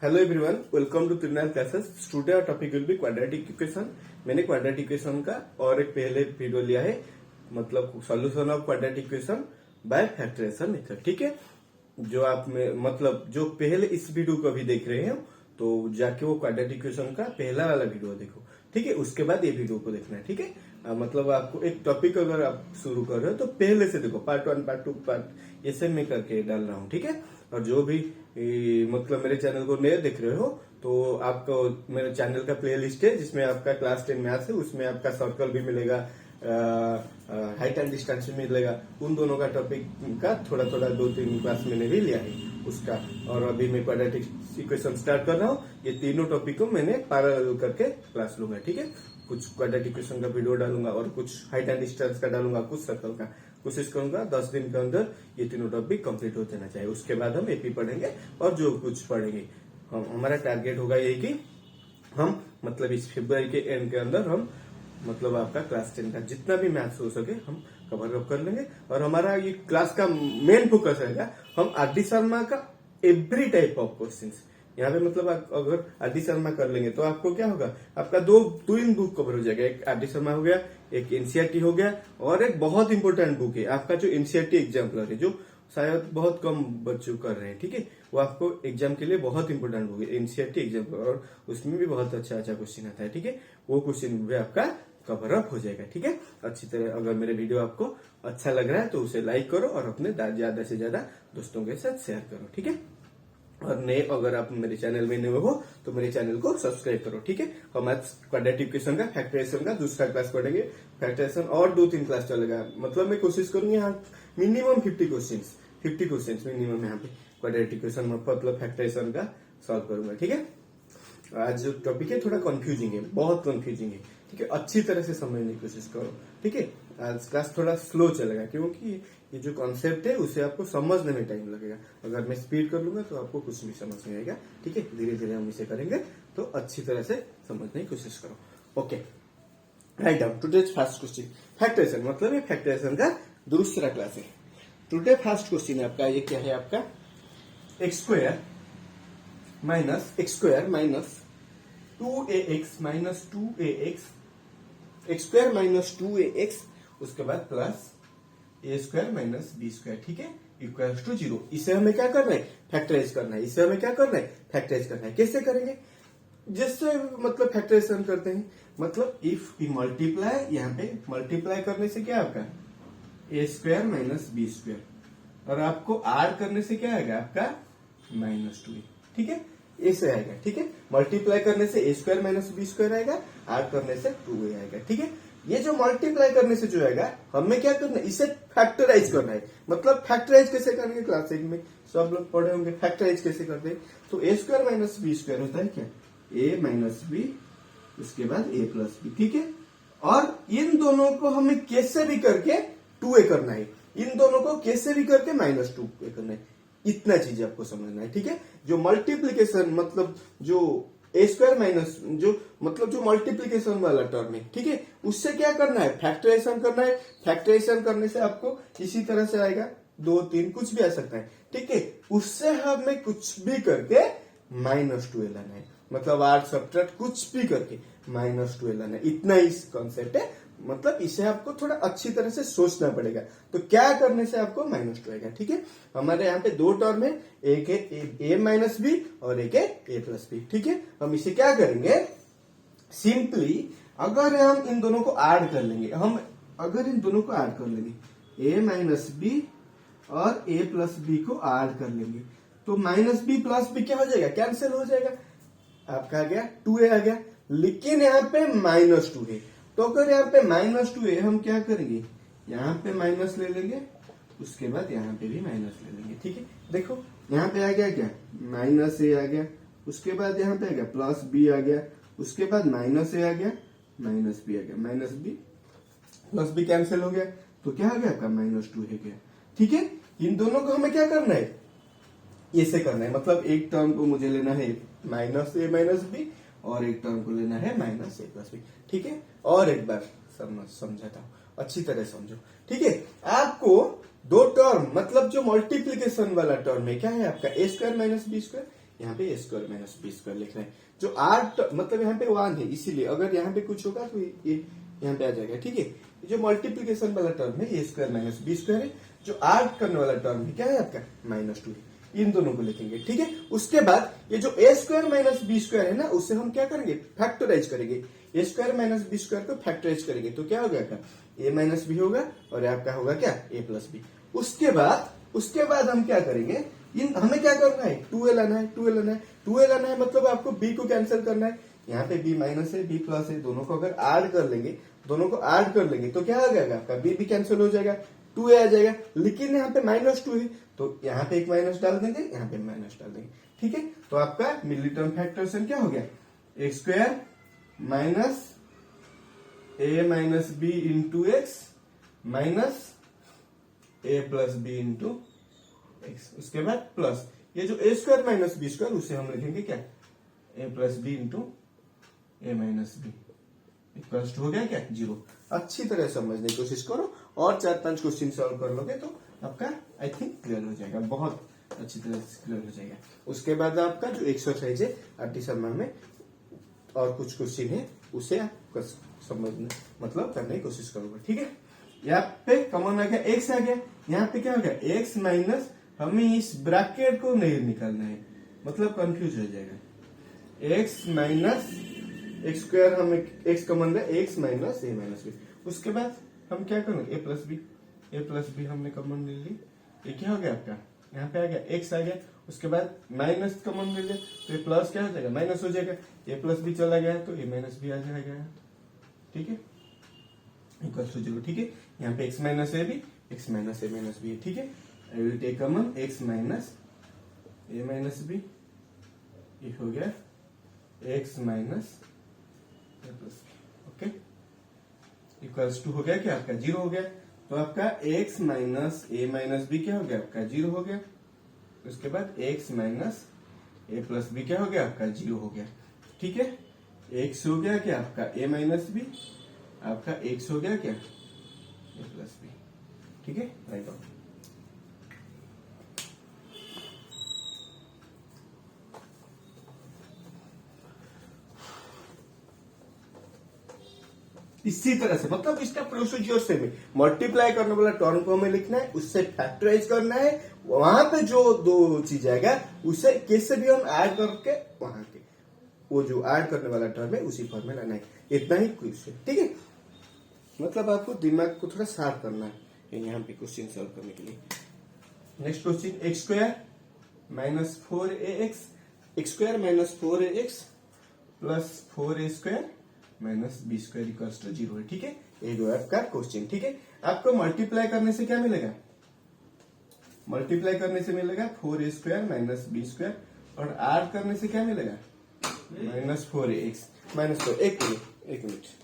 Hello everyone, welcome to Trinal classes. Today our topic will be quadratic equation. मैंने quadratic equation का और एक पहले वीडियो लिया है, मतलब solution of quadratic equation by factorization method. ठीक है, जो आप में मतलब जो पहले इस वीडियो को अभी देख रहे हो तो जाके वो क्वाड्रेटिक इक्वेशन का पहला वाला वीडियो देखो। ठीक है, उसके बाद ये वीडियो को देखना है। ठीक है, मतलब आपको एक टॉपिक अगर आप शुरू कर रहे हो तो पहले से देखो, पार्ट 1 पार्ट 2 पार्ट ऐसे मैं करके डाल रहा हूँ। ठीक है, और जो भी मतलब मेरे चैनल को नए देख रहे हो तो आपको मेरे चैनल का प्लेलिस्ट है जिसमें आपका क्लास 10 मैथ्स है, उसमें आपका सर्कल भी मिलेगा, हाइट एंड डिस्टेंस भी मिलेगा। उन दोनों का टॉपिक का थोड़ा थोड़ा 2-3 क्लास मैंने भी लिया है उसका। और अभी मैं क्वाड्रेटिक इक्वेशन स्टार्ट कर रहा हूँ। ये तीनों टॉपिक को मैंने पैरेलल करके क्लास लूंगा। ठीक है, कुछ क्वाड्रेटिक इक्वेशन का वीडियो डालूंगा और कुछ हाइट एंड डिस्टेंस का डालूंगा, कुछ सर्कल का। कोशिश करूंगा 10 दिन के अंदर ये तीनों टॉपिक कंप्लीट हो जाना चाहिए। उसके बाद हम एपी पढ़ेंगे और जो कुछ पढ़ेंगे हमारा टारगेट होगा यही कि हम मतलब इस फरवरी के एंड के अंदर हम मतलब आपका क्लास 10 का जितना भी मैथ्स हो सके हम कवर अप कर लेंगे। और हमारा ये क्लास का मेन फोकस रहेगा हम आर.डी. शर्मा का एवरी टाइप ऑफ क्वेश्चंस। यहाँ पे मतलब आप अगर आर.डी. शर्मा कर लेंगे तो आपको क्या होगा, आपका दो इन बुक कवर हो जाएगा। एक आर.डी. शर्मा हो गया, एक एनसीईआरटी हो गया, और एक बहुत इंपॉर्टेंट बुक है आपका जो एनसीईआरटी एग्जाम्पलर है, जो शायद बहुत कम बच्चों कर रहे हैं। ठीक है, वो आपको एग्जाम के लिए बहुत इंपॉर्टेंट बुक है एनसीईआरटी एग्जाम्पलर, और उसमें भी बहुत अच्छा क्वेश्चन आता है। ठीक है, वो क्वेश्चन भी आपका कवर अप हो जाएगा। ठीक है, अच्छी तरह अगर मेरे वीडियो आपको अच्छा लग रहा है तो उसे लाइक करो और अपने ज्यादा से ज्यादा दोस्तों के साथ शेयर करो। ठीक है, और नए अगर आप मेरे चैनल में नए हो तो मेरे चैनल को सब्सक्राइब करो। ठीक है, हम आज क्वाड्रेटिक इक्वेशन का फैक्टराइजेशन का दूसरा क्लास पढ़ेंगे। फैक्टराइजेशन और 2-3 क्लास चलेगा, मतलब मैं कोशिश करूंगी यहाँ मिनिमम 50 क्वेश्चन मिनिमम यहाँ पे क्वाड्रेटिक इक्वेशन मतलब फैक्टराइजेशन का सॉल्व करूंगा। ठीक है, आज जो टॉपिक है थोड़ा कंफ्यूजिंग है, बहुत कंफ्यूजिंग है। ठीक है, अच्छी तरह से समझने की कोशिश करो। ठीक है, आज क्लास थोड़ा स्लो चलेगा क्योंकि ये जो कॉन्सेप्ट है उसे आपको समझने में टाइम लगेगा। अगर मैं स्पीड कर लूंगा तो आपको कुछ भी समझ नहीं आएगा। ठीक है, धीरे धीरे हम इसे करेंगे तो अच्छी तरह से समझने की कोशिश करो। Okay, write down today's first question. Factorisation मतलब ये फैक्टराइजेशन का दूसरा क्लास है। टुडे फर्स्ट क्वेश्चन है आपका, ये क्या है आपका, x square minus 2ax minus 2ax, x square minus 2ax, उसके बाद प्लस ए स्क्वायर माइनस बी स्क्वायर। ठीक है, इक्वल टू 0। इसे हमें क्या करना है, फैक्टराइज करना है। इसे हमें क्या करना है, फैक्टराइज करना है। कैसे करेंगे, जिससे मतलब फैक्टराइजेशन करते हैं, मतलब इफ वी मल्टीप्लाई, यहाँ पे मल्टीप्लाई करने से क्या आपका ए स्क्वायर माइनस बी स्क्वायर, और आपको आर करने से क्या आएगा आपका माइनस 2a। ठीक है, ऐसे आएगा। ठीक है, मल्टीप्लाई करने से ए स्क्वायर माइनस बी स्क्वायर आएगा, आर करने से 2a आएगा। ठीक है, ये जो मल्टीप्लाई करने से जो आएगा हमें क्या करना है, इसे फैक्टराइज करना है। मतलब फैक्टराइज कैसे करेंगे, क्लास 1 में सब लोग पढ़े होंगे फैक्टराइज कैसे करते हैं। तो ए स्क्वायर माइनस बी स्क्वायर होता है क्या, ए माइनस बी, उसके बाद ए प्लस बी। ठीक है, और इन दोनों को हमें कैसे भी करके 2a करना है, इन दोनों को कैसे भी करके माइनस 2a करना है। इतना चीज आपको समझना है। ठीक है, जो मल्टीप्लीकेशन मतलब जो ए स्क्वायर माइनस जो मतलब जो मल्टीप्लीकेशन वाला टर्म है, ठीक है, उससे क्या करना है, फैक्टराइजेशन करना है। फैक्टराइजेशन करने से आपको इसी तरह से आएगा, 2-3 कुछ भी आ सकता है। ठीक है, उससे हमें कुछ भी करके माइनस 2a लाना है, मतलब आर सब्ट्रैक्ट कुछ भी करके माइनस 2a लाना है। इतना ही कॉन्सेप्ट है, मतलब इसे आपको थोड़ा अच्छी तरह से सोचना पड़ेगा। तो क्या करने से आपको माइनस 2 आएगा। ठीक है, हमारे यहाँ पे 2 टर्म है, एक है ए माइनस बी और एक है ए प्लस बी। ठीक है, हम इसे क्या करेंगे, सिंपली अगर हम इन दोनों को ऐड कर लेंगे, हम अगर इन दोनों को ऐड कर लेंगे, ए माइनस बी और ए प्लस बी को ऐड कर लेंगे, तो माइनस बी प्लस बी क्या हो जाएगा, कैंसिल हो जाएगा। आपका आ गया 2a आ गया, लेकिन यहाँ पे माइनस 2 है। तो अगर यहाँ पे माइनस 2 है, हम क्या करेंगे, यहाँ पे माइनस ले लेंगे, उसके बाद यहाँ पे भी माइनस ले लेंगे। ठीक है, देखो यहाँ पे आ गया क्या, माइनस ए आ गया, उसके बाद यहाँ पे आ गया प्लस बी आ गया, उसके बाद माइनस ए आ गया, माइनस बी आ गया, minus b plus b cancel हो गया, तो क्या आ गया आपका माइनस 2 है गया। ठीक है, इन दोनों को हमें क्या करना है, ऐसे करना है। मतलब एक टर्म को मुझे लेना है माइनस ए माइनस बी और एक टर्म को लेना है माइनस ए प्लस बी। ठीक है, और एक बार समझाता हूँ, अच्छी तरह समझो। ठीक है, आपको 2 टर्म मतलब जो मल्टीप्लीकेशन वाला टर्म है क्या है आपका ए स्क्वायर माइनस बी स्क्वायर, यहाँ पे ए स्क्वायर माइनस बी स्क्वायर लिख रहे हैं। जो आठ मतलब यहाँ पे 1 है, इसीलिए अगर यहाँ पे कुछ होगा तो ये यहाँ पे आ जाएगा। ठीक है, जो मल्टीप्लीकेशन वाला टर्म है ए स्क्वायर माइनस बी स्क्वायर है, जो ऐड करने वाला टर्म है क्या है आपका -2 है। इन दोनों को लिखेंगे। ठीक है, उसके बाद ये जो a square minus b square है ना, उससे हम क्या करेंगे, फैक्टराइज करेंगे। ए स्क्वायर माइनस बी स्क्वायर को फैक्टराइज करेंगे तो क्या हो गया, ए माइनस बी होगा और आपका होगा क्या, ए प्लस बी। उसके बाद हम क्या करेंगे, हमें क्या करना है, 2a लाना है, 2a लाना है, 2a लाना है, मतलब आपको b को कैंसिल करना है। यहाँ पे b माइनस है, b प्लस है, दोनों को अगर ऐड कर लेंगे, तो क्या आ जाएगा आपका, b भी कैंसिल हो जाएगा, 2a आ जाएगा। लेकिन यहाँ पे -2 है तो यहाँ पे एक माइनस डाल देंगे, यहाँ पे माइनस डाल देंगे। ठीक है, तो आपका मिडिल टर्म फैक्टराइजेशन क्या हो गया, a square minus a minus b into x minus a plus b into x. उसके बाद प्लस ये जो a square minus b square, उसे हम लिखेंगे क्या, a plus b into a minus b equals हो गया क्या, 0। अच्छी तरह समझने की कोशिश करो और 4-5 क्वेश्चन सॉल्व कर लोगे तो आपका आई थिंक क्लियर हो जाएगा, बहुत अच्छी तरह से क्लियर हो जाएगा। उसके बाद आपका जो एक्सरसाइज है आरटी शर्मा में और कुछ क्वेश्चन है, उसे आप समझने मतलब करने की कोशिश करोगे। ठीक है, यहाँ पे कॉमन आ गया, एक्स आ गया, यहाँ पे क्या हो गया, एक्स माइनस, हमें इस ब्रैकेट को नहीं निकालना है, मतलब कंफ्यूज हो जाएगा। एक्स माइनस एक्स स्क्वायर, हमें एक्स कॉमन है, x minus a minus B. उसके बाद हम क्या करेंगे, ए प्लस बी हमने कॉमन ले ली, ये क्या हो गया आपका, यहाँ पे आ गया एक्स आ गया। उसके बाद माइनस कॉमन ले लिया तो ये प्लस क्या हो जाएगा, माइनस हो जाएगा, ए प्लस बी चला गया तो ए माइनस बी आ जाएगा। ठीक है, इक्वल टू 0। ठीक है, यहाँ पे x माइनस ए भी, x minus a minus b है। ठीक है, I will take common x minus a minus b, ये हो गया x minus a plus b. Okay, equals to हो गया क्या आपका, 0 हो गया। तो आपका x minus a minus B क्या हो गया आपका, 0 हो गया। उसके बाद x minus a plus B क्या हो गया आपका, 0 हो गया। ठीक है, x हो गया क्या आपका a माइनस बी, आपका x हो गया क्या, ए प्लस बी। ठीक है, राइट ऑन। इसी तरह से मतलब इसका प्रोसीजर सेम है, मल्टीप्लाई करने वाला टर्म को हमें लिखना है, उससे फैक्टराइज करना है, वहां पे जो दो चीज आएगा उसे कैसे भी हम ऐड करके वहां के वो जो ऐड करने वाला टर्म है उसी फॉर्म में लाना है। इतना ही क्वेश्चन। ठीक है, मतलब आपको दिमाग को थोड़ा शार्प करना है यहाँ पे क्वेश्चन सॉल्व करने के लिए। Next question, x square minus 4ax, x square minus 4ax plus 4a square minus b square equals to 0 है। ठीक है, ये जो है आपका क्वेश्चन। ठीक है, आपको मल्टीप्लाई करने से क्या मिलेगा, मल्टीप्लाई करने से मिलेगा 4a square minus b square, और ऐड करने से क्या मिलेगा, माइनस 4ax माइनस 4। एक मिनट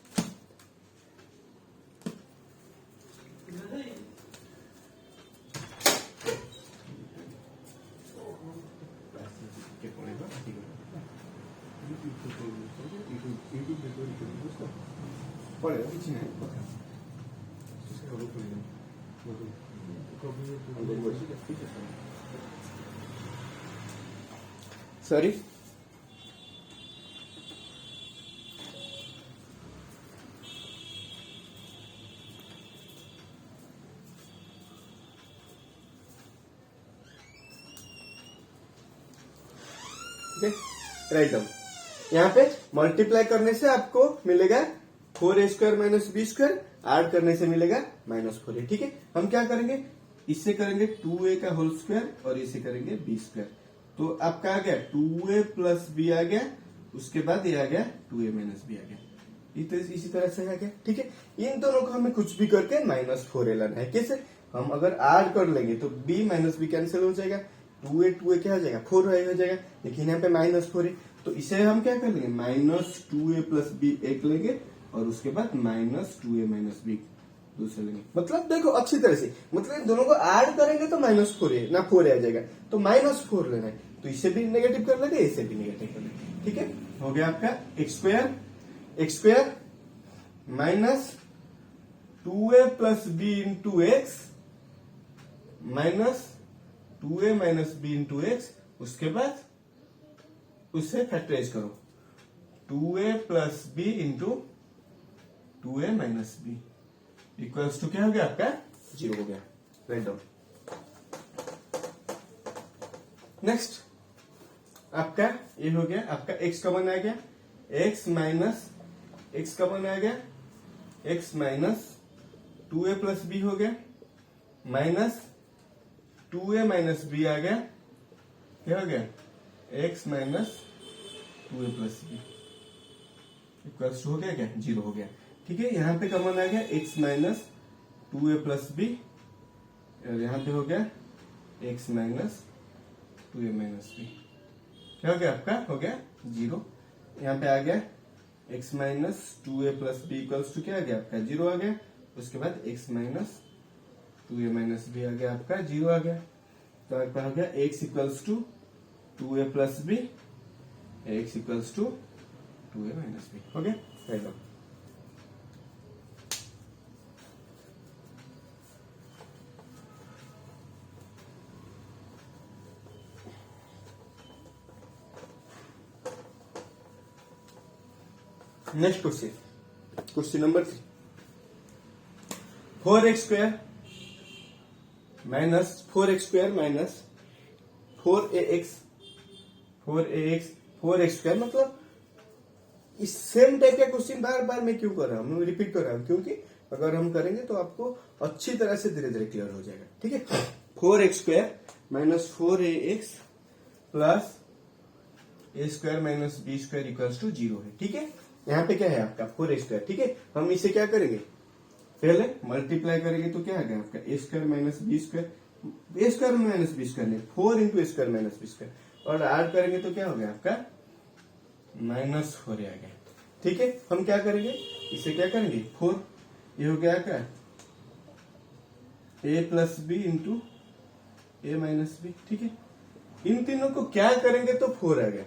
सॉरी, राइट डाउन। यहाँ पे मल्टीप्लाई करने से आपको मिलेगा 4a square minus b square, add करने से मिलेगा -4a। ठीक है, हम क्या करेंगे, इससे करेंगे 2a का होल स्क्वायर और इसे करेंगे b स्क्वायर, तो आपका आ गया 2a प्लस बी आ गया। उसके बाद ये आ गया 2a माइनस बी आ गया, इसी तरह से आ गया। ठीक है, इन दोनों को हमें कुछ भी करके -4a लाना है। कैसे, हम अगर ऐड कर लेंगे तो b माइनस बी कैंसिल हो जाएगा, 2a क्या हो जाएगा, 4 हो जाएगा, लेकिन यहाँ पे -4 है तो इसे हम क्या कर लेंगे, -2a प्लस बी एक लेंगे और उसके बाद -2a माइनस बी दूसरे लेंगे। मतलब देखो अच्छी तरह से, मतलब इन दोनों को ऐड करेंगे तो -4a ना 4a आ जाएगा, तो -4 लेना है, तो इसे भी नेगेटिव कर लेंगे, इसे भी नेगेटिव कर लेंगे। ठीक है, हो गया आपका x square minus 2a plus b into x minus 2a minus b into x. उसके बाद उससे फैक्टराइज करो, 2a plus b into 2a minus b equals to क्या हो गया आपका 0 हो गया। Right down. नेक्स्ट आपका ये हो गया, आपका x कॉमन आ गया, x माइनस x कॉमन आ गया, x minus 2a plus b हो गया, माइनस 2a माइनस बी आ गया, क्या हो गया x minus 2a plus b equals to हो गया क्या 0 हो गया। ठीक है, यहां पे कॉमन आ गया x minus 2a plus B और यहां पे हो गया x minus 2a minus B, क्या हो गया आपका हो गया 0। यहाँ पे आ गया x minus 2a plus b equals to क्या आ गया आपका 0 आ गया। उसके बाद x minus 2a minus b आ गया आपका 0 आ गया। तो आपका हो गया x equals to 2a plus b, x equals to 2a minus b हो गया। Right down. Next question, question number 3, 4x square minus 4x square minus 4ax 4x square, मतलब इस सेम टाइप का क्वेश्चन बार बार मैं क्यों कर रहा हूँ, मैं रिपीट कर रहा हूँ क्योंकि अगर हम करेंगे तो आपको अच्छी तरह से धीरे धीरे क्लियर हो जाएगा। ठीक है, 4x square minus 4ax plus a square minus b square equals to 0 है। ठीक है, यहाँ पे क्या है आपका 4x स्क्वायर। ठीक है, हम इसे क्या करेंगे, पहले मल्टीप्लाई करेंगे तो क्या आ गया आपका a square minus b square, a square minus b square नहीं 4 into a square minus b square, और ऐड करेंगे तो क्या हो गया आपका -4 आ गया। ठीक है, हम क्या करेंगे, इसे क्या करेंगे 4, ये हो गया क्या a plus b into a minus b. ठीक है, इन तीनों को क्या करेंगे तो 4 आ गया।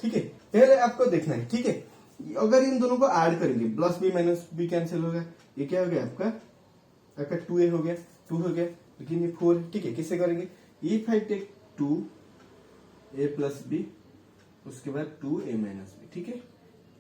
ठीक है, पहले आपको देखना है। ठीक है, अगर इन दोनों को ऐड करेंगे plus b minus b cancel हो गया, ये क्या हो गया आपका 2a हो गया, 2 हो गया, लेकिन ये 4। ठीक है, किससे करेंगे, if I take 2a plus b उसके बाद 2a माइनस बी। ठीक है,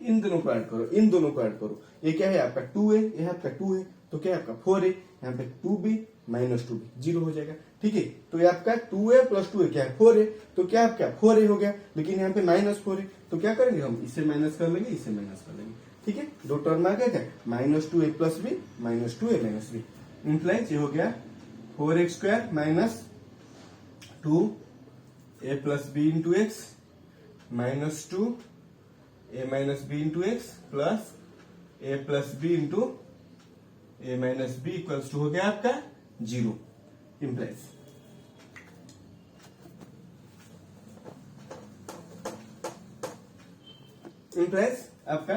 इन दोनों को ऐड करो, इन दोनों को ऐड करो, ये क्या है आपका 2a, ये है आपका 2a, तो क्या है आपका 4a, यहाँ पे 2b माइनस 2b 0 हो जाएगा। ठीक है, तो ये आपका 2a प्लस 2a क्या है 4a, तो क्या आपका 4a हो गया, लेकिन यहाँ पे -4 है, तो क्या करेंगे हम इसे माइनस कर लेंगे, इसे माइनस कर लेंगे। ठीक है, दो टर्म आ गया क्या -2a plus b minus 2a minus b, implies ये हो गया 4x square minus 2a plus b into x minus 2a minus b into x plus a plus b into a minus b equals to हो गया आपका 0। Implies आपका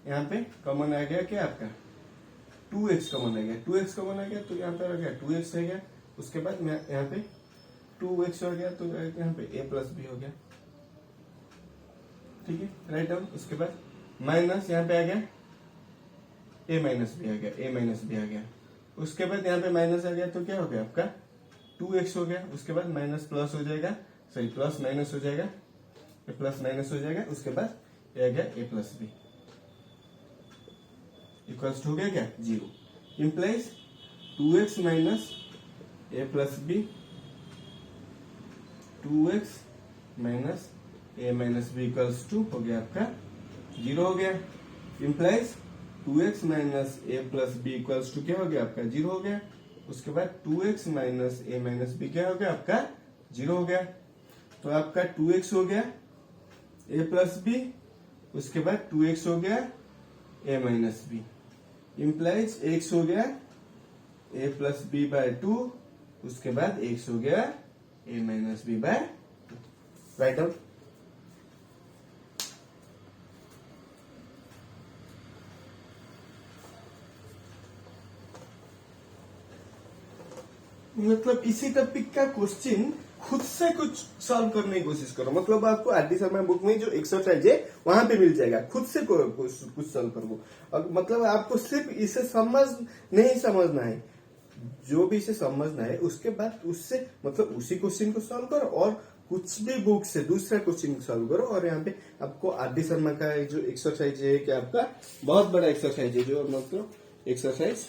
यहाँ पे common आ गया क्या आपका 2x कॉमन आ गया, 2x कॉमन आ गया तो यहाँ पे आ गया 2x है गया। उसके बाद यहाँ पे 2x हो गया तो यहाँ पे a प्लस बी हो गया। ठीक है, राइट डाउन। उसके बाद माइनस यहाँ पे आ गया a माइनस बी आ गया, a माइनस बी आ गया। उसके बाद यहाँ पे माइनस आ गया तो क्या हो गया आपका 2x हो गया। उसके बाद माइनस प्लस हो जाएगा, सॉरी प्लस माइनस हो जाएगा, प्लस माइनस हो जाएगा। उसके बाद ये आ गया a plus b equals to हो गया क्या 0। Implies 2x minus a plus b 2x minus a minus b equals to हो गया आपका 0 हो गया। Implies 2x minus a plus b equals to क्या हो गया आपका 0 हो गया। उसके बाद 2x minus a minus B क्या हो गया आपका 0 हो गया। तो आपका 2x हो गया a प्लस बी, उसके बाद 2x हो गया a minus b, implies x हो गया a प्लस बी बाय 2, उसके बाद x हो गया a minus b by 2। Right out. मतलब इसी टॉपिक का क्वेश्चन खुद से कुछ सॉल्व करने की कोशिश करो। मतलब आपको आर डी शर्मा बुक में जो एक्सरसाइज है वहां पे मिल जाएगा, खुद से कुछ सॉल्व करो। मतलब आपको सिर्फ इसे समझना है, जो भी इसे समझना है उसके बाद उससे मतलब उसी क्वेश्चन को सॉल्व करो और कुछ भी बुक से दूसरा क्वेश्चन सॉल्व करो। और यहाँ पे आपको आर.डी. शर्मा का जो एक्सरसाइज है कि आपका बहुत बड़ा एक्सरसाइज है, जो मतलब एक्सरसाइज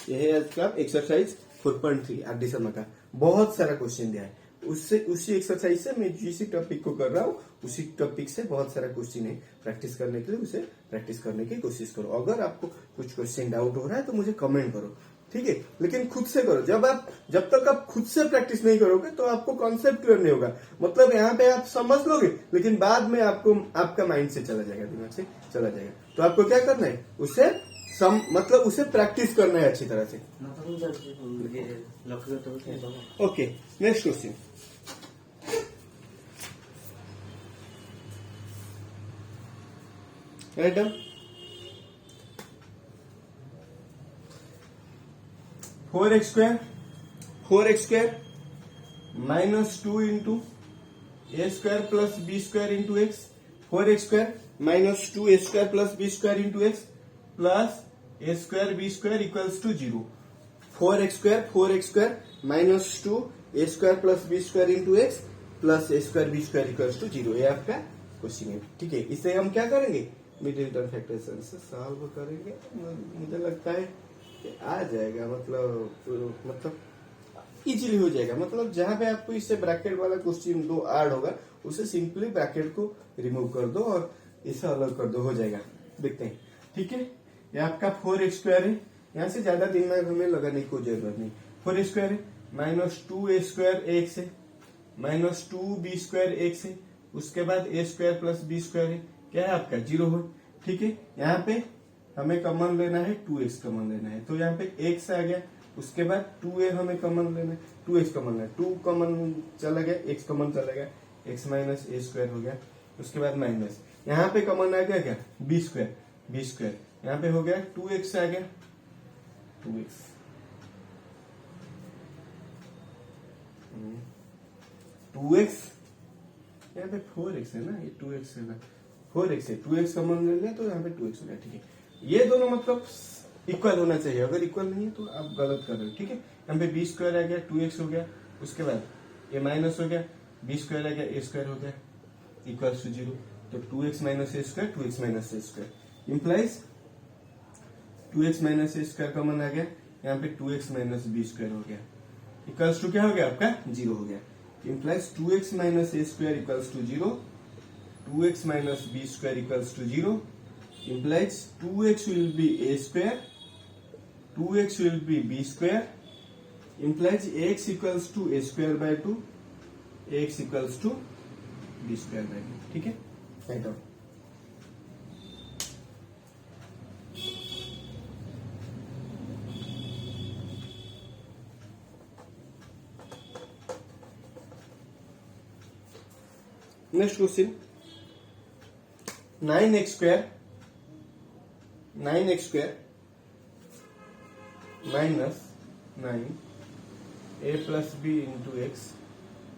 ये है आपका एक्सरसाइज 4.3 आर.डी. शर्मा का, बहुत सारा क्वेश्चन दिया है। उससे उसी एक्सरसाइज से मैं जिस टॉपिक को कर रहा हूँ उसी टॉपिक से बहुत सारा क्वेश्चन है प्रैक्टिस करने के लिए, उसे प्रैक्टिस करने की कोशिश करो। अगर आपको कुछ क्वेश्चन डाउट हो रहा है तो मुझे कमेंट करो, ठीक है, लेकिन खुद से करो। जब तक आप खुद से प्रैक्टिस नहीं करोगे तो आपको कॉन्सेप्ट क्लियर नहीं होगा। मतलब यहाँ पे आप समझ लोगे लेकिन बाद में आपको आपका माइंड से चला जाएगा, दिमाग से चला जाएगा। तो आपको क्या करना है, मतलब उसे प्रैक्टिस करना है अच्छी तरह से। Okay, next question. Write down 4x square minus 2 into a square plus b square into x, 4x square minus 2a square plus b square into x plus a square b square equals to 0. 4x square minus 2a square plus b square into x plus a square b square equals to 0. ये आपका question है, ठीक है। इसे हम क्या करेंगे, middle term factorisation से सॉल्व करेंगे। मुझे लगता है कि आ जाएगा, मतलब इजीली हो जाएगा। मतलब जहां पे आपको इससे ब्रैकेट वाला क्वेश्चन दो ऐड होगा उसे सिंपली ब्रैकेट को रिमूव कर दो और इसे अलग कर दो, हो जाएगा। देखते हैं, ठीक है। ये आपका 4x स्क्वायर है, यहाँ से ज्यादा दिमाग हमें लगाने की जरूरत नहीं। 4x स्क्वायर है माइनस 2a स्क्वायर एक्स है माइनस 2b स्क्वायर एक्स है, उसके बाद a square plus b square है, क्या है आपका 0 है, ठीक है। यहाँ पे हमें कॉमन लेना है 2x कॉमन लेना है, तो यहाँ पे x आ गया। उसके बाद 2a हमें कॉमन लेना है, 2x कॉमन लेना है, 2 कॉमन चला गया, x कॉमन चला गया, x माइनस a स्क्वायर हो गया। उसके बाद माइनस यहाँ पे कॉमन आ गया क्या, b स्क्वायर यहाँ पे हो गया 2x आ गया, 2x 2x यहाँ पे 4x है ना, ये 2x है ना, 4x है, 2x कॉमन ले लिया तो यहाँ पे 2x हो गया, ठीक है। ये दोनों मतलब इक्वल होना चाहिए, अगर इक्वल नहीं है तो आप गलत कर रहे हो, ठीक है। यहाँ पे b स्क्वायर आ गया, 2x हो गया, उसके बाद ये माइनस हो गया, b स्क्वायर आ गया, a स्क्वायर हो गया, इक्वल्स टू 0। तो 2x minus a square, 2x minus a square implies 2x minus a square common आ गया, यहाँ पे 2x माइनस b स्क्वायर हो गया, इक्वल्स टू क्या हो गया आपका 0 हो गया। Implies 2x minus a square equals to 0, 2x minus b square equals to 0 implies 2x will be a square, 2x will be b square, implies x equals to a square by 2, x equals to b square by 2, ठीक है। Right down next question 9x square minus 9a plus b into x,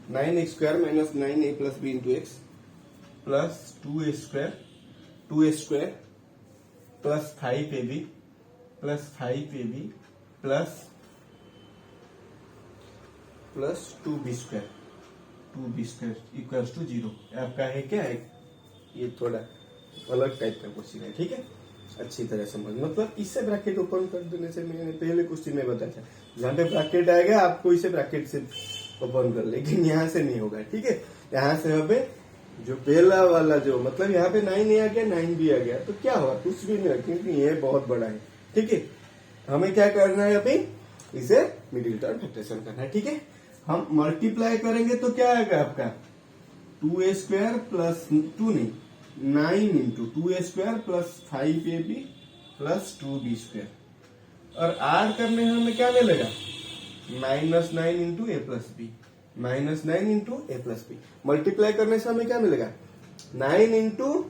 9x square minus 9a plus b into x plus 2a square plus 5ab plus 5ab plus 2b square equals to 0। आपका है क्या है, ये थोड़ा अलग type का question है, ठीक है। अच्छी तरह समझ, मतलब इससे ब्रैकेट ओपन कर देने से, मैंने पहले क्वेश्चन में बताया था, जहाँ पे ब्रैकेट आएगा आपको इसे ब्रैकेट से ओपन कर, लेकिन यहाँ से नहीं होगा, ठीक है। यहाँ से हमें जो पहला वाला जो मतलब यहाँ पे 9a आ गया 9b आ गया तो क्या होगा, कुछ भी नहीं होगा, क्योंकि ये बहुत बड़ा है, ठीक है। हमें क्या करना है, अभी इसे मिडिल टर्म फैक्टराइजेशन करना है, ठीक है। हम मल्टीप्लाई करेंगे तो क्या आएगा आपका 2a स्क्वायर प्लस 2 नहीं 9 into 2a square plus 5ab plus 2b square, और ऐड करने में हमें क्या मिलेगा minus 9 into a plus b, minus 9 into a plus b. Multiply करने से हमें क्या मिलेगा 9 into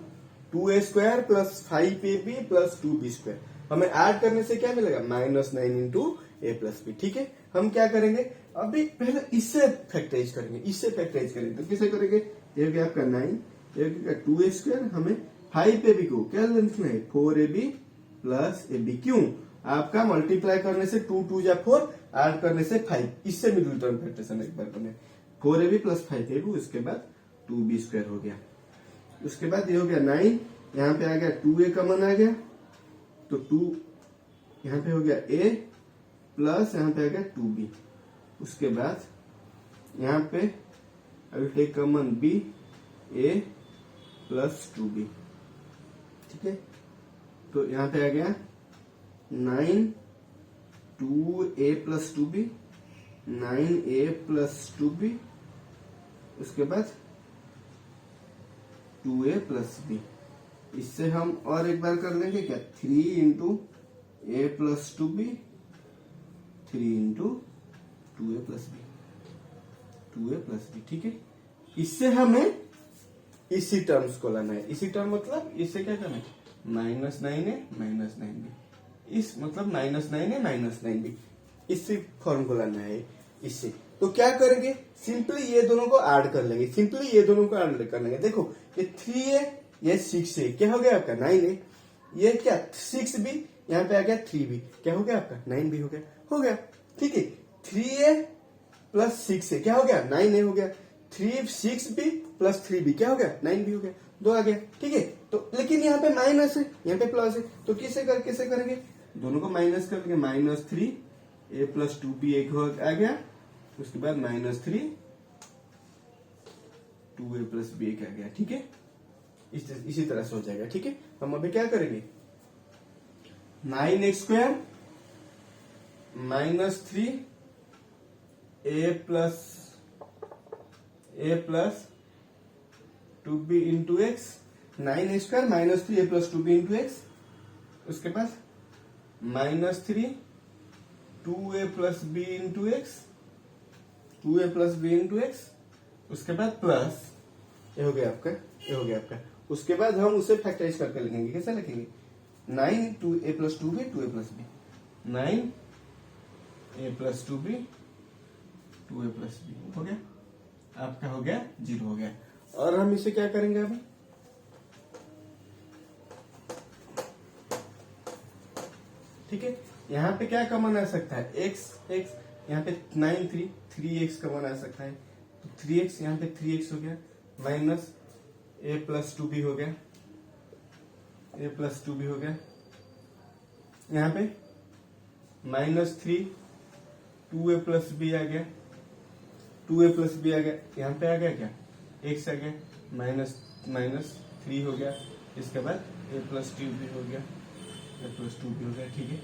2a square plus 5ab plus 2b square. हमें ऐड करने से क्या मिलेगा minus 9 into a plus b, ठीक है। हम क्या करेंगे, अभी पहले इससे फैक्टराइज करेंगे, तो किसे करेंगे, ये हो गया आपका 9, ये हो गया 2a स्क्वायर, हमें 5ab को क्या लिखना है 4ab प्लस ab। क्यों, आपका मल्टीप्लाई करने से 2 2 जा 4, ऐड करने से 5, इससे मिडिल टर्म फैक्टराइजेशन एक बार करना है। 4ab प्लस 5ab, उसके बाद 2b स्क्वायर हो गया। उसके बाद ये हो गया 9, यहाँ पे आ गया 2a कॉमन आ गया, तो 2 यहाँ पे हो गया a प्लस यहाँ पे आ गया 2b। उसके बाद यहाँ पे I will take common b, a plus 2b, ठीक है। तो यहाँ पे आ गया 9 2a plus 2b, 9a plus 2b, उसके बाद 2a प्लस b। इससे हम और एक बार कर लेंगे क्या, 3 into a plus 2b, 3 into 2a plus b, 2a plus b, ठीक है। इससे हमें इसी टर्म्स को लाना है। इसी टर्म मतलब इससे क्या करना है, -9a -9b, इस मतलब -9a -9b, इसी फॉर्म को लाना है इससे। तो क्या करेंगे, सिंपली ये दोनों को ऐड कर लेंगे, सिंपली ये दोनों को ऐड कर लेंगे। देखो ये 3a ये 6a, क्या हो गया आपका 9a, ये क्या 6b, यहाँ पे आ गया 3b, क्या हो गया आपका 9b हो गया, ठीक है। 3a प्लस 6a क्या हो गया 9a हो गया, 6b प्लस 3b क्या हो गया 9b हो गया, 2 आ गया, ठीक है। तो लेकिन यहाँ पे माइनस है, यहाँ पे प्लस है, तो कैसे करेंगे, दोनों को माइनस कर देंगे, -3a प्लस 2b एक आ गया, उसके बाद -3 2a प्लस b एक आ गया, ठीक है। इसी तरह से हो जाएगा, ठीक है। हम अभी क्या करेंगे, 9x square -3 a plus 2b into x, 9 square -3a plus 2b into x, उसके बाद -3 2a plus b into x, 2a plus b into x, उसके बाद प्लस ये हो गया आपका। उसके बाद हम उसे फैक्टराइज करके लिखेंगे, कैसे लिखेंगे, 9 2a plus 2b 2a plus b, 9a plus 2b 2a plus b हो गया आपका, हो गया 0 हो गया। और हम इसे क्या करेंगे अभी, ठीक है। यहाँ पे क्या कॉमन आ सकता है, x, यहाँ पे 9 3x कॉमन आ सकता है, तो 3x यहाँ पे 3x हो गया, माइनस a प्लस 2b हो गया, a प्लस 2b हो गया, यहाँ पे -3 2a प्लस b आ गया, 2a प्लस b आ गया, यहाँ पे आ गया क्या x आ गया, -3 हो गया, इसके बाद a प्लस 2b हो गया, a प्लस 2b हो गया, ठीक है।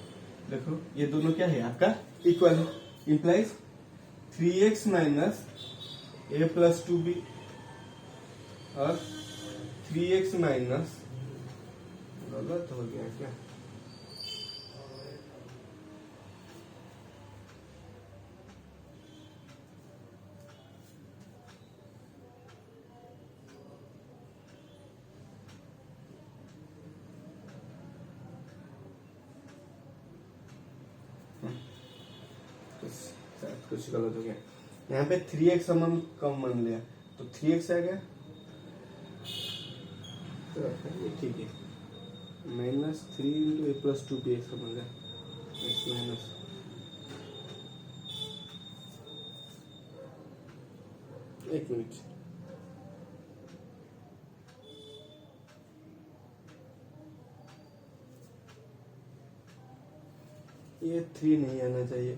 देखो ये दोनों क्या है आपका इक्वल है, implies 3x minus a plus 2b और 3x माइनस, गलत हो गया क्या, कुछ गलत हो गया। यहाँ पे 3x हम कम मान लिया, तो 3x आ गया, तो ये ठीक है, -3 into a plus 2b x बन गया, x माइनस, एक मिनट, ये 3 नहीं आना चाहिए,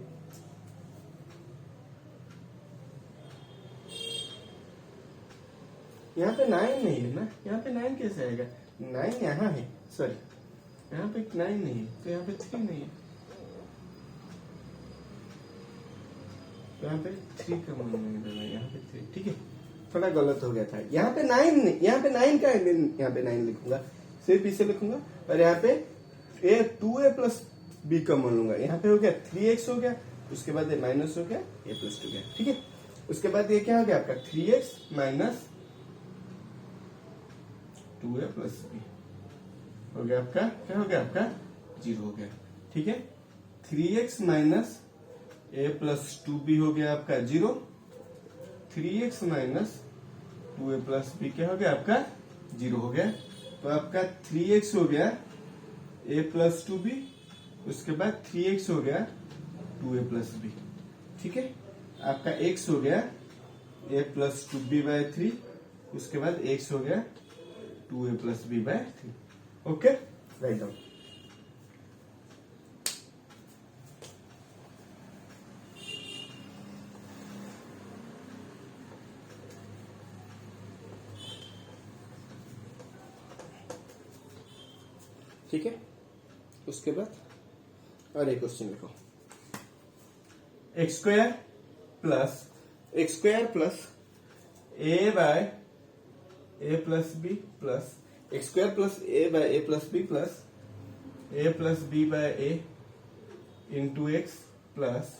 यहाँ पे 9 नहीं है ना, यहाँ पे 9 कैसे आएगा, 9 यहाँ है, सॉरी यहाँ पे 9 नहीं है, तो यहाँ पे 3 नहीं है, तो यहाँ पे 3 का मान नहीं देना, यहाँ पे 3, ठीक है। थोड़ा गलत हो गया था, यहाँ पे 9 नहीं, यहाँ पे 9 का है, यहाँ पे 9 लिखूंगा, सिर्फ इसे लिखूंगा, और यहाँ पे 2a प्लस b का मान लूंगा, यहाँ पे हो गया 3x हो गया, उसके बाद ये माइनस हो गया, a प्लस 2 गया, ठीक है। उसके बाद ये क्या हो गया आपका 3x minus 2a plus b हो गया आपका, क्या हो गया आपका 0 हो गया, ठीक है। 3x minus a plus 2b हो गया आपका 0, 3x minus 2a plus b क्या हो गया आपका 0 हो गया। तो आपका 3x हो गया a प्लस 2b, उसके बाद 3x हो गया 2a प्लस b, ठीक है। आपका x हो गया ए प्लस 2b/3, उसके बाद x हो गया 2a plus b/3। Okay, write down. ठीक है, उसके बाद और एक क्वेश्चन लिखो, x square plus a by a plus b plus x square plus a by a plus b plus a plus b by a into x plus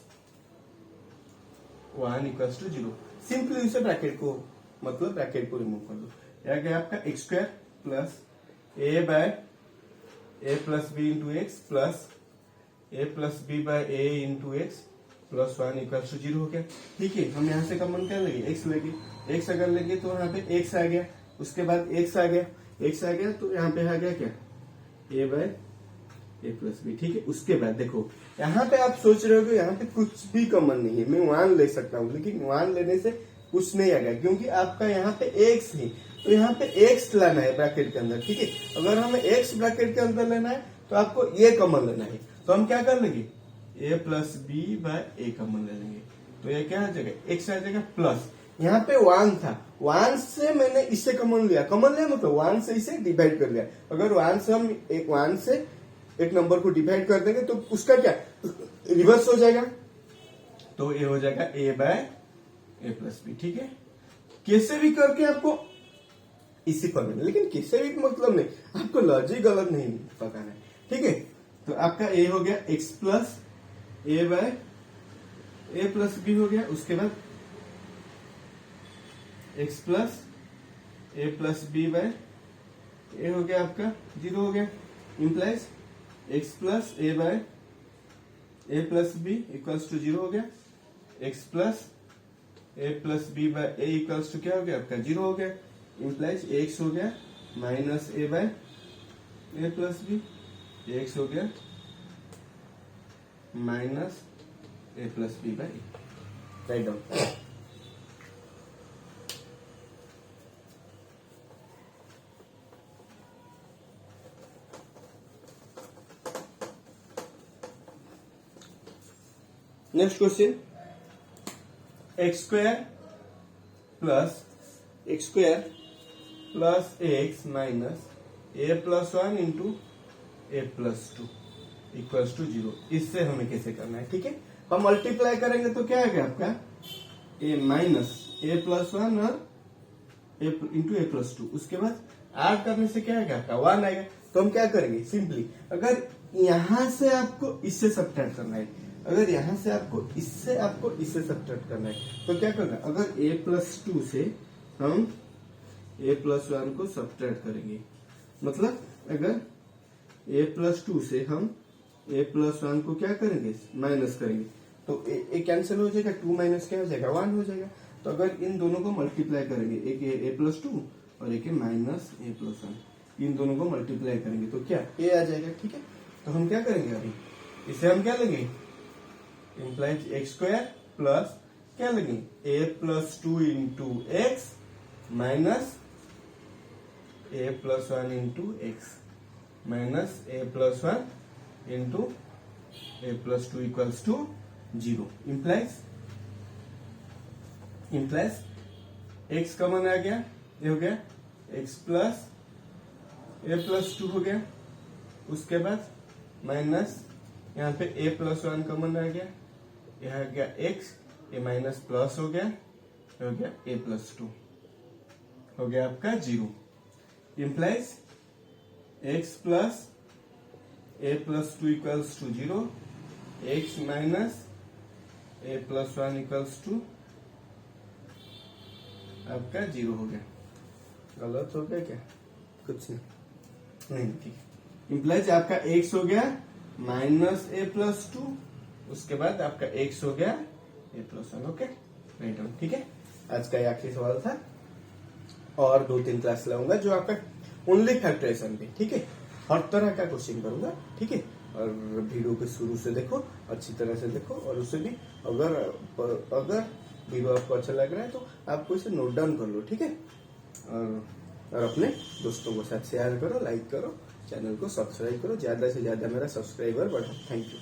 1 equals to 0। Simply इसे bracket को remove कर दो। यह गया आपका x square plus a by a plus b into x plus a plus b by a into x plus 1 equals to 0 हो गया। ठीक है, हम यहाँ से कॉमन क्या लेंगे, एक्स लेंगे। एक्स अगर लेंगे तो यहाँ पे एक्स आ गया, उसके बाद एक्स आ गया तो यहाँ पे आ गया क्या, ए बाय ए प्लस बी। ठीक है, उसके बाद देखो यहाँ पे आप सोच रहे हो कि यहाँ पे कुछ भी कॉमन नहीं है, मैं 1 ले सकता हूँ, लेकिन 1 लेने से कुछ नहीं आ गया क्योंकि आपका यहाँ पे एक्स है, तो यहाँ पे एक्स लाना है ब्रैकेट के अंदर। ठीक है, अगर हमें एक्स ब्रैकेट के अंदर लेना है तो आपको ये कॉमन लेना है, तो हम क्या कर लेंगे, a plus b by A common ले लेंगे, तो ये क्या आ जाएगा, एक्स आ जाएगा प्लस यहाँ पे 1 था, 1 से मैंने इससे कॉमन लिया मतलब 1 से इसे डिवाइड कर लिया। अगर 1 से हम 1 से एक नंबर को डिवाइड कर देंगे तो उसका क्या रिवर्स हो जाएगा, तो ये हो जाएगा ए बाय ए प्लस बी। ठीक है, कैसे भी करके आपको इसी फॉर्मेट, लेकिन कैसे भी मतलब नहीं, आपको लॉजिक गलत नहीं पकाना है। ठीक है, तो आपका ए हो गया x plus a by a plus b हो गया, उसके बाद x plus a plus b by a हो गया आपका 0 हो गया, implies x plus a by a plus b equals to 0 हो गया, x plus a plus b by a equals to क्या हो गया आपका 0 हो गया, इंप्लाइज एक्स हो गया minus a by a plus b, x हो गया minus a plus b by a. Right down. Next question, x square plus x minus a plus 1 into a plus 2 equals to 0। इससे हमें कैसे करना है, ठीक है, हम मल्टीप्लाई करेंगे तो क्या आएगा आपका ए माइनस ए प्लस 1 और ए इंटू ए प्लस 2, उसके बाद ऐड करने से क्या आएगा आपका 1 आएगा। तो हम क्या करेंगे, सिंपली अगर यहां से आपको इससे सब्ट्रैक्ट करना है, अगर यहां से आपको इससे सब्ट्रैक्ट करना है तो क्या करना है, अगर a प्लस 2 से हम a प्लस 1 को सब्ट्रैक्ट करेंगे, मतलब अगर a प्लस 2 से हम a प्लस 1 को क्या करेंगे, माइनस करेंगे, तो a कैंसिल हो जाएगा, 2 माइनस क्या हो जाएगा 1 हो जाएगा। तो अगर इन दोनों को मल्टीप्लाई करेंगे, एक a प्लस 2 और एक माइनस a प्लस 1, इन दोनों को मल्टीप्लाई करेंगे तो क्या a आ जाएगा। ठीक है, तो हम क्या करेंगे, अभी इसे हम क्या लेंगे, इम्प्लाइज एक्स स्क्वायर प्लस क्या लेंगे a plus 2 into x minus a plus 1 into x minus a plus 1 into a plus 2 equals to 0। Implies x common आ गया, ये हो गया एक्स प्लस ए प्लस 2 हो गया, उसके बाद माइनस यहाँ पे ए प्लस 1 कॉमन आ गया, यह आ गया एक्स, ए माइनस प्लस हो गया, हो गया ए प्लस 2, हो गया आपका 0। Implies x plus a plus 2 equals to 0, x minus a plus 1 equals to आपका 0 हो गया। गलत हो गया क्या, कुछ नहीं ठीक है। इम्प्लाइज आपका एक्स हो गया माइनस ए प्लस 2, उसके बाद आपका एक्स हो गया ए प्लस 1। Okay, right on. ठीक है, आज का ये आखिरी सवाल था, और 2-3 क्लास लाऊंगा जो आपका ओनली फैक्टराइजेशन पे, ठीक है, हर तरह का क्वेश्चन करूंगा। ठीक है, और वीडियो के शुरू से देखो, अच्छी तरह से देखो, और उससे भी अगर वीडियो आपको अच्छा लग रहा है तो आपको इसे नोट डाउन कर लो, ठीक है। और अपने दोस्तों के साथ शेयर करो, लाइक करो, चैनल को सब्सक्राइब करो, ज्यादा से ज्यादा मेरा सब्सक्राइबर बढ़ाओ। Thank you.